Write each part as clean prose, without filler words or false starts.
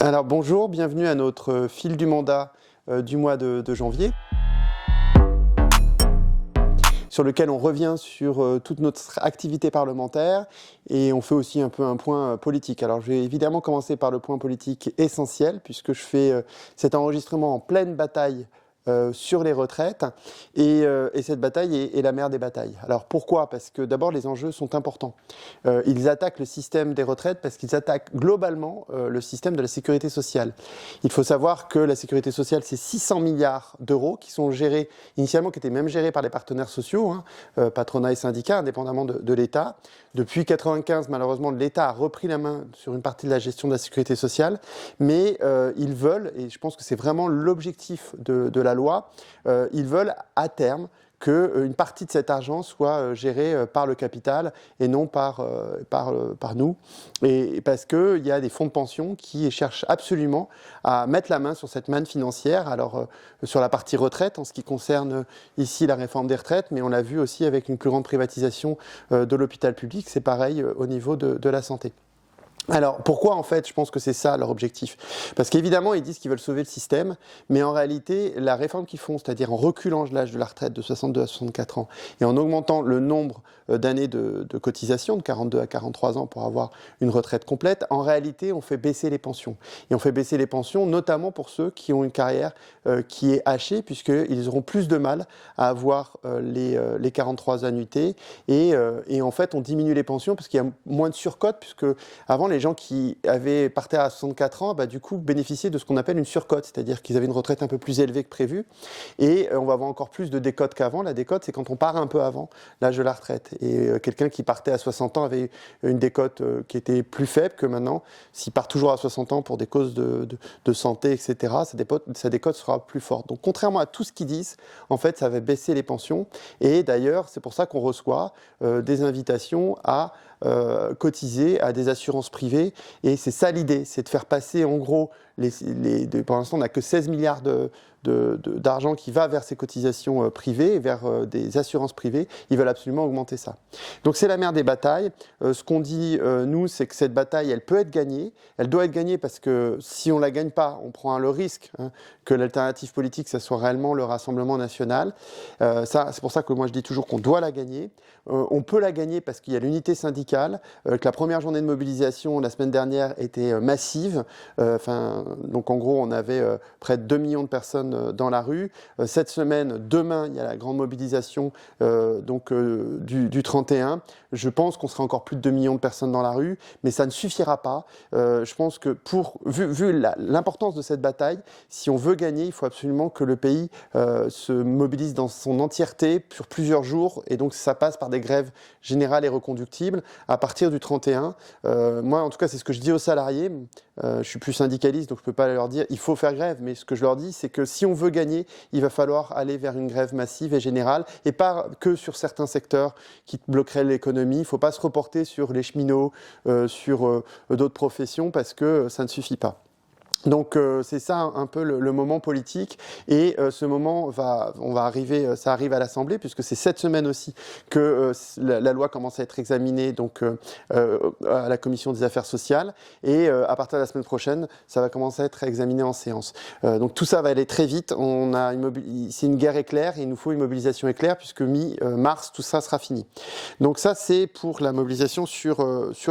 Alors bonjour, bienvenue à notre fil du mandat du mois de janvier, sur lequel on revient sur toute notre activité parlementaire et on fait aussi un peu un point politique. Alors je vais évidemment commencer par le point politique essentiel, puisque je fais cet enregistrement en pleine bataille sur les retraites, et cette bataille est la mère des batailles. Alors pourquoi ? Parce que d'abord les enjeux sont importants. Ils attaquent le système des retraites parce qu'ils attaquent globalement le système de la sécurité sociale. Il faut savoir que la sécurité sociale, c'est 600 milliards d'euros qui sont gérés, initialement qui étaient même gérés par les partenaires sociaux, patronat et syndicats, indépendamment de l'État. Depuis 1995, malheureusement, l'État a repris la main sur une partie de la gestion de la sécurité sociale, mais ils veulent, et je pense que c'est vraiment l'objectif de la loi, ils veulent à terme qu'une partie de cet argent soit gérée par le capital et non par nous. Et parce qu'il y a des fonds de pension qui cherchent absolument à mettre la main sur cette manne financière. Alors, sur la partie retraite, en ce qui concerne ici la réforme des retraites, mais on l'a vu aussi avec une plus grande privatisation de l'hôpital public, c'est pareil au niveau de la santé. Alors, pourquoi en fait, je pense que c'est ça leur objectif ? Parce qu'évidemment, ils disent qu'ils veulent sauver le système, mais en réalité, la réforme qu'ils font, c'est-à-dire en reculant l'âge de la retraite de 62 à 64 ans et en augmentant le nombre d'années de cotisation, de 42 à 43 ans pour avoir une retraite complète, en réalité, on fait baisser les pensions. Et on fait baisser les pensions, notamment pour ceux qui ont une carrière qui est hachée, puisqu'ils auront plus de mal à avoir les 43 annuités. Et en fait, on diminue les pensions parce qu'il y a moins de surcote, puisque avant, les gens qui partaient à 64 ans, du coup, bénéficiaient de ce qu'on appelle une surcote, c'est-à-dire qu'ils avaient une retraite un peu plus élevée que prévu. Et on va avoir encore plus de décote qu'avant. La décote, c'est quand on part un peu avant l'âge de la retraite. Et quelqu'un qui partait à 60 ans avait une décote qui était plus faible que maintenant. S'il part toujours à 60 ans pour des causes de santé, etc., sa décote sera plus forte. Donc, contrairement à tout ce qu'ils disent, en fait, ça va baisser les pensions. Et d'ailleurs, c'est pour ça qu'on reçoit des invitations à cotiser à des assurances privées, et c'est ça l'idée, c'est de faire passer en gros, pour l'instant on n'a que 16 milliards d'argent qui va vers ces cotisations privées, vers des assurances privées. Ils veulent absolument augmenter ça. Donc c'est la mère des batailles. Ce qu'on dit, nous, c'est que cette bataille, elle peut être gagnée. Elle doit être gagnée parce que si on ne la gagne pas, on prend le risque que l'alternative politique, ça soit réellement le Rassemblement national. C'est pour ça que moi je dis toujours qu'on doit la gagner. On peut la gagner parce qu'il y a l'unité syndicale, que la première journée de mobilisation la semaine dernière était massive. Donc en gros, on avait près de 2 millions de personnes dans la rue. Cette semaine, demain, il y a la grande mobilisation du 31. Je pense qu'on sera encore plus de 2 millions de personnes dans la rue, mais ça ne suffira pas. Je pense que vu l'importance de cette bataille, si on veut gagner, il faut absolument que le pays se mobilise dans son entièreté sur plusieurs jours, et donc ça passe par des grèves générales et reconductibles à partir du 31. Moi, en tout cas, c'est ce que je dis aux salariés. Je suis plus syndicaliste, donc je ne peux pas leur dire il faut faire grève, mais ce que je leur dis, c'est que si on veut gagner, il va falloir aller vers une grève massive et générale, et pas que sur certains secteurs qui bloqueraient l'économie. Il ne faut pas se reporter sur les cheminots, sur d'autres professions, parce que ça ne suffit pas. Donc c'est ça un peu le moment politique, et ce moment ça arrive à l'Assemblée, puisque c'est cette semaine aussi que la loi commence à être examinée à la Commission des affaires sociales, et à partir de la semaine prochaine, ça va commencer à être examiné en séance. Donc tout ça va aller très vite. C'est une guerre éclair, et il nous faut une mobilisation éclair, puisque mi-mars, tout ça sera fini. Donc ça, c'est pour la mobilisation sur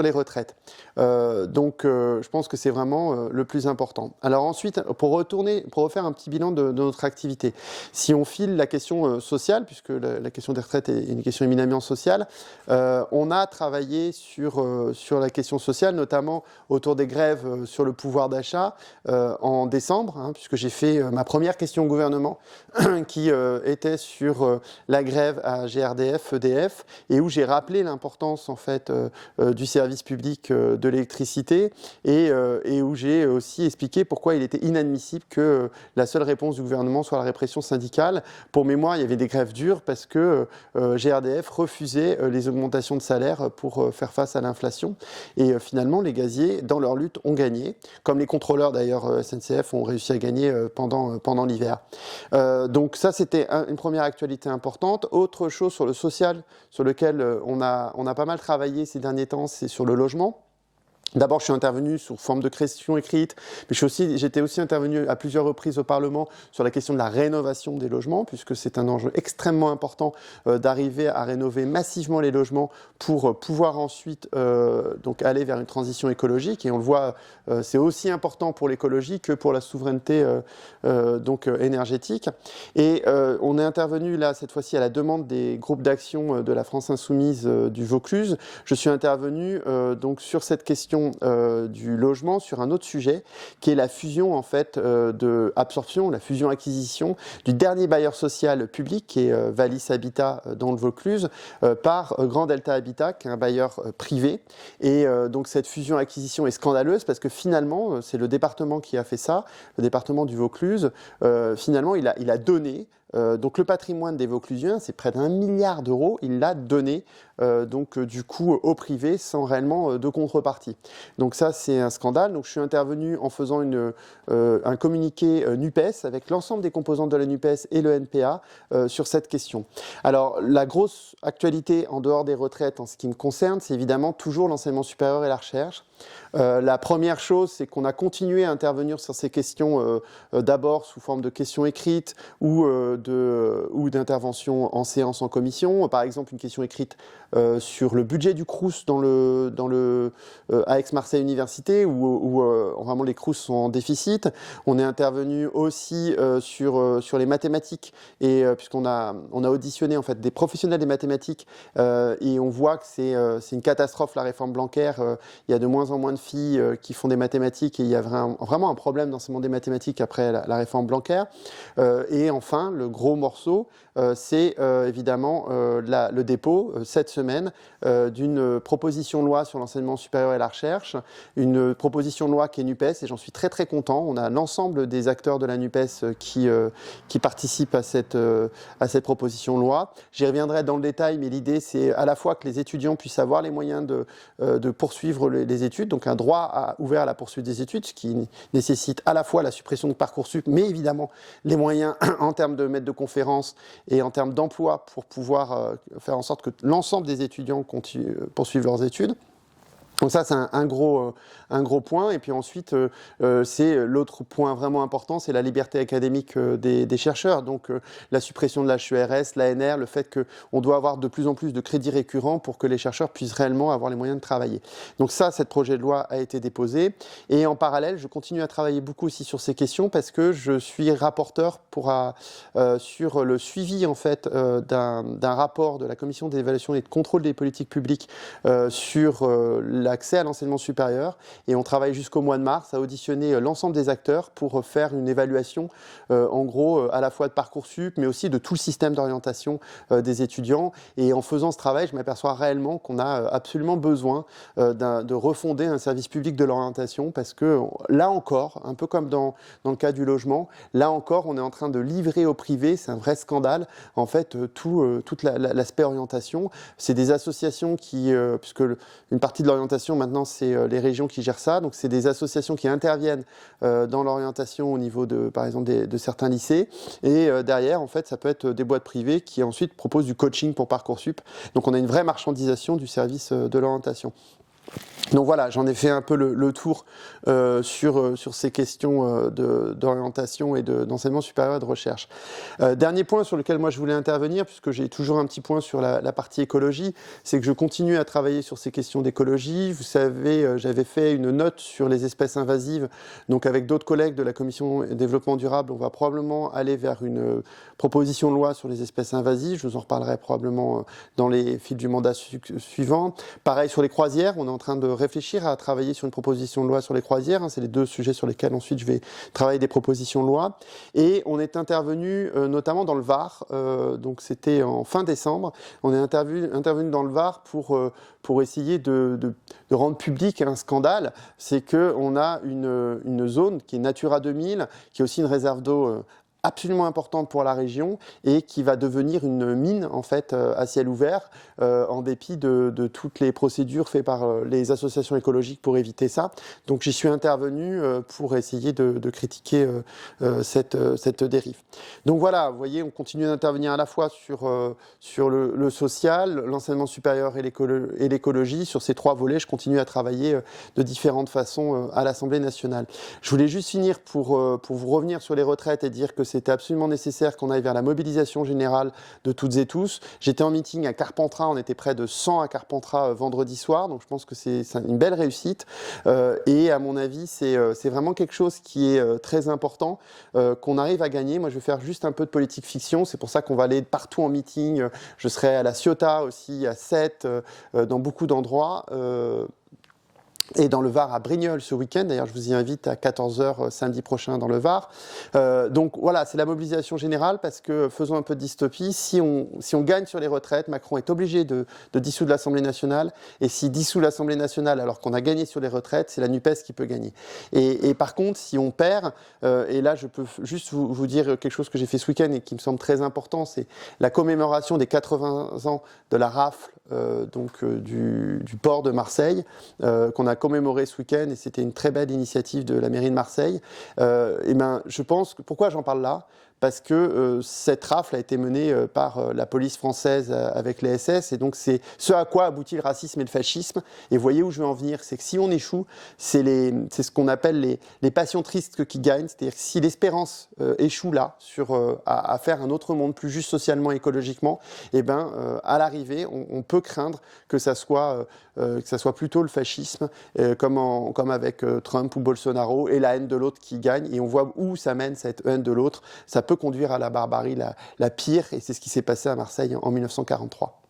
les retraites. Je pense que c'est vraiment le plus important. Alors ensuite, pour refaire un petit bilan de notre activité, si on file la question sociale, puisque la question des retraites est une question éminemment sociale, on a travaillé sur la question sociale, notamment autour des grèves sur le pouvoir d'achat en décembre, puisque j'ai fait ma première question au gouvernement qui était sur la grève à GRDF, EDF, et où j'ai rappelé l'importance en fait du service public de l'électricité, et où j'ai aussi expliqué pourquoi il était inadmissible que la seule réponse du gouvernement soit la répression syndicale. Pour mémoire, il y avait des grèves dures parce que GRDF refusait les augmentations de salaire pour faire face à l'inflation. Et finalement, les gaziers, dans leur lutte, ont gagné, comme les contrôleurs d'ailleurs SNCF ont réussi à gagner pendant l'hiver. Donc ça, c'était une première actualité importante. Autre chose sur le social, sur lequel on a pas mal travaillé ces derniers temps, c'est sur le logement. D'abord, je suis intervenu sous forme de question écrite, mais j'étais aussi intervenu à plusieurs reprises au Parlement sur la question de la rénovation des logements, puisque c'est un enjeu extrêmement important d'arriver à rénover massivement les logements pour pouvoir ensuite donc aller vers une transition écologique. Et on le voit, c'est aussi important pour l'écologie que pour la souveraineté énergétique. Et on est intervenu là cette fois-ci à la demande des groupes d'action de la France Insoumise du Vaucluse. Je suis intervenu donc sur cette question du logement sur un autre sujet qui est la fusion en fait de absorption, la fusion-acquisition du dernier bailleur social public qui est Valis Habitat dans le Vaucluse par Grand Delta Habitat qui est un bailleur privé et donc cette fusion-acquisition est scandaleuse parce que finalement c'est le département qui a fait ça, le département du Vaucluse, finalement il a donné donc le patrimoine des Vauclusiens, c'est près d'1 milliard d'euros, il l'a donné du coup au privé sans réellement de contrepartie. Donc ça c'est un scandale. Donc je suis intervenu en faisant un communiqué NUPES avec l'ensemble des composantes de la NUPES et le NPA sur cette question. Alors la grosse actualité en dehors des retraites en ce qui me concerne, c'est évidemment toujours l'enseignement supérieur et la recherche. La première chose, c'est qu'on a continué à intervenir sur ces questions d'abord sous forme de questions écrites ou d'interventions en séance en commission. Par exemple, une question écrite sur le budget du Crous à Aix-Marseille Université où vraiment les Crous sont en déficit. On est intervenu aussi sur les mathématiques et puisqu'on a auditionné en fait des professionnels des mathématiques et on voit que c'est une catastrophe la réforme Blanquer. Il y a de moins en moins de filles qui font des mathématiques et il y a vraiment un problème d'enseignement des mathématiques après la réforme Blanquer. Et enfin, le gros morceau, c'est évidemment le dépôt cette semaine d'une proposition de loi sur l'enseignement supérieur et la recherche, une proposition de loi qui est NUPES et j'en suis très très content. On a l'ensemble des acteurs de la NUPES qui participent à cette proposition de loi. J'y reviendrai dans le détail, mais l'idée c'est à la fois que les étudiants puissent avoir les moyens de poursuivre les études, donc un droit ouvert à la poursuite des études, ce qui nécessite à la fois la suppression de Parcoursup, mais évidemment les moyens en termes de maîtres de conférences et en termes d'emploi pour pouvoir faire en sorte que l'ensemble des étudiants poursuivent leurs études. Donc ça, c'est un gros point. Et puis ensuite, c'est l'autre point vraiment important, c'est la liberté académique des chercheurs. Donc la suppression de l'HERS, l'ANR, le fait qu'on doit avoir de plus en plus de crédits récurrents pour que les chercheurs puissent réellement avoir les moyens de travailler. Donc ça, cette projet de loi a été déposé. Et en parallèle, je continue à travailler beaucoup aussi sur ces questions parce que je suis rapporteur sur le suivi en fait d'un rapport de la Commission d'évaluation et de contrôle des politiques publiques sur l'accès à l'enseignement supérieur et on travaille jusqu'au mois de mars à auditionner l'ensemble des acteurs pour faire une évaluation en gros à la fois de Parcoursup mais aussi de tout le système d'orientation des étudiants et en faisant ce travail je m'aperçois réellement qu'on a absolument besoin de refonder un service public de l'orientation parce que là encore, un peu comme dans le cas du logement, là encore on est en train de livrer au privé, c'est un vrai scandale en fait tout l'aspect orientation, c'est des associations puisque une partie de l'orientation maintenant, c'est les régions qui gèrent ça. Donc, c'est des associations qui interviennent dans l'orientation au niveau par exemple, de certains lycées. Et derrière, en fait, ça peut être des boîtes privées qui ensuite proposent du coaching pour Parcoursup. Donc, on a une vraie marchandisation du service de l'orientation. Donc voilà, j'en ai fait un peu le tour sur ces questions d'orientation et d'enseignement supérieur et de recherche. Dernier point sur lequel moi je voulais intervenir, puisque j'ai toujours un petit point sur la partie écologie, c'est que je continue à travailler sur ces questions d'écologie. Vous savez, j'avais fait une note sur les espèces invasives, donc avec d'autres collègues de la Commission développement durable, on va probablement aller vers une proposition de loi sur les espèces invasives. Je vous en reparlerai probablement dans les fils du mandat suivant. Pareil sur les croisières, on est en train de réfléchir à travailler sur une proposition de loi sur les croisières. C'est les deux sujets sur lesquels ensuite je vais travailler des propositions de loi. Et on est intervenu notamment dans le Var, donc c'était en fin décembre. On est intervenu dans le Var pour essayer de rendre public un scandale. C'est qu'on a une zone qui est Natura 2000, qui est aussi une réserve d'eau absolument importante pour la région et qui va devenir une mine en fait à ciel ouvert en dépit de toutes les procédures faites par les associations écologiques pour éviter ça. Donc j'y suis intervenu pour essayer de critiquer cette dérive. Donc voilà, vous voyez, on continue d'intervenir à la fois sur le social, l'enseignement supérieur et l'écologie. Sur ces 3 volets, je continue à travailler de différentes façons à l'Assemblée nationale. Je voulais juste finir pour vous revenir sur les retraites et dire que c'était absolument nécessaire qu'on aille vers la mobilisation générale de toutes et tous. J'étais en meeting à Carpentras, on était près de 100 à Carpentras vendredi soir, donc je pense que c'est une belle réussite. Et à mon avis, c'est vraiment quelque chose qui est très important, qu'on arrive à gagner. Moi, je vais faire juste un peu de politique fiction, c'est pour ça qu'on va aller partout en meeting. Je serai à la Ciotat aussi, à Sète, dans beaucoup d'endroits. Et dans le Var à Brignoles ce week-end, d'ailleurs je vous y invite à 14h samedi prochain dans le Var. Donc voilà, c'est la mobilisation générale parce que, faisons un peu de dystopie, si on gagne sur les retraites, Macron est obligé de dissoudre l'Assemblée nationale, et s'il dissout l'Assemblée nationale alors qu'on a gagné sur les retraites, c'est la NUPES qui peut gagner. Et par contre, si on perd, et là je peux juste vous dire quelque chose que j'ai fait ce week-end et qui me semble très important, c'est la commémoration des 80 ans de la rafle du port de Marseille, qu'on a commémoré ce week-end, et c'était une très belle initiative de la mairie de Marseille. Je pense que, pourquoi j'en parle là ? Parce que cette rafle a été menée par la police française avec les SS, et donc c'est ce à quoi aboutit le racisme et le fascisme. Et vous voyez où je veux en venir, c'est que si on échoue, c'est ce qu'on appelle les passions tristes qui gagnent, c'est-à-dire que si l'espérance échoue là, à faire un autre monde plus juste socialement et écologiquement, à l'arrivée, on peut craindre que ça soit plutôt le fascisme, comme avec Trump ou Bolsonaro, et la haine de l'autre qui gagne, et on voit où ça mène cette haine de l'autre. Ça peut conduire à la barbarie la pire, et c'est ce qui s'est passé à Marseille en 1943.